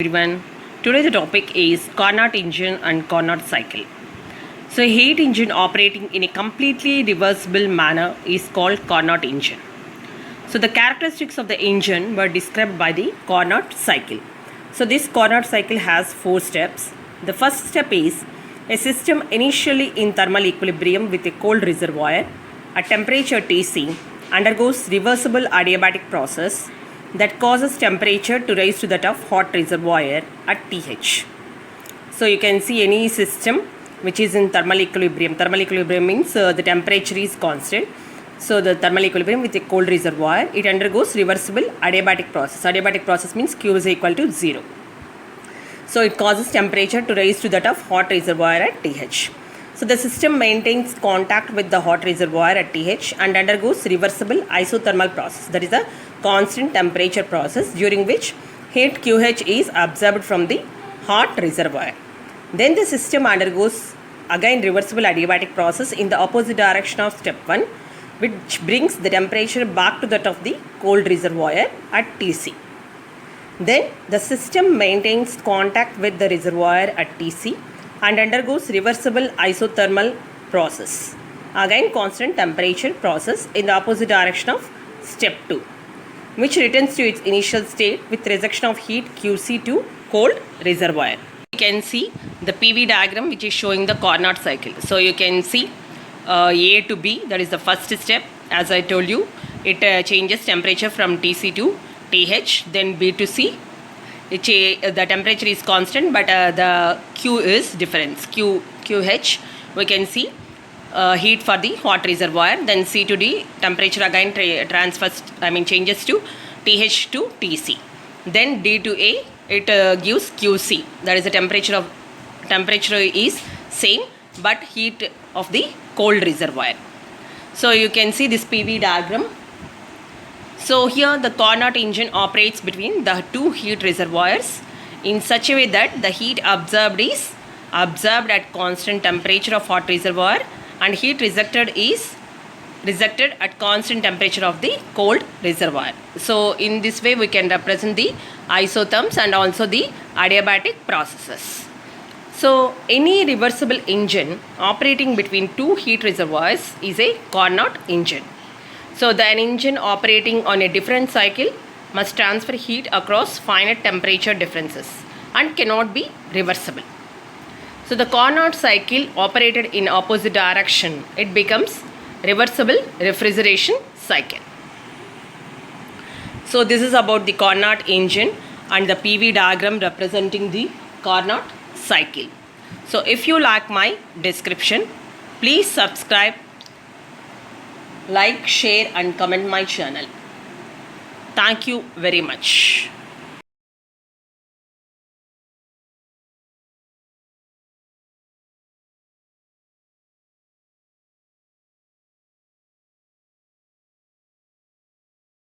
Everyone, today the topic is Carnot engine and Carnot cycle. So, a heat engine operating in a completely reversible manner is called Carnot engine. So, the characteristics of the engine were described by the Carnot cycle. So, this Carnot cycle has 4 steps. The first step is a system initially in thermal equilibrium with a cold reservoir at temperature Tc undergoes reversible adiabatic process that causes temperature to rise to that of hot reservoir at Th. So you can see any system which is in thermal equilibrium. Thermal equilibrium means the temperature is constant. So the thermal equilibrium with a cold reservoir, it undergoes reversible adiabatic process. Adiabatic process means Q is equal to 0. So it causes temperature to rise to that of hot reservoir at Th. So the system maintains contact with the hot reservoir at Th and undergoes reversible isothermal process. That is a constant temperature process during which heat QH is absorbed from the hot reservoir. Then the system undergoes again reversible adiabatic process in the opposite direction of step 1, which brings the temperature back to that of the cold reservoir at Tc. Then the system maintains contact with the reservoir at Tc and undergoes reversible isothermal process. Again constant temperature process in the opposite direction of step 2, which returns to its initial state with rejection of heat Qc to cold reservoir. You can see the PV diagram which is showing the Carnot cycle. So you can see A to B, that is the first step. As I told you, it changes temperature from Tc to Th, then B to C. The temperature is constant, but the Q is difference. QH, we can see heat for the hot reservoir. Then C to D, temperature again changes to Th to Tc. Then D to A, it gives QC. That is the temperature is same, but heat of the cold reservoir. So you can see this PV diagram. So here the Carnot engine operates between the two heat reservoirs in such a way that the heat absorbed is absorbed at constant temperature of hot reservoir and heat rejected is rejected at constant temperature of the cold reservoir. So in this way we can represent the isotherms and also the adiabatic processes. So any reversible engine operating between two heat reservoirs is a Carnot engine. So an engine operating on a different cycle must transfer heat across finite temperature differences and cannot be reversible. So the Carnot cycle operated in opposite direction, it becomes reversible refrigeration cycle. So this is about the Carnot engine and the PV diagram representing the Carnot cycle. So if you like my description, please subscribe, like, share and comment my channel. Thank you very much.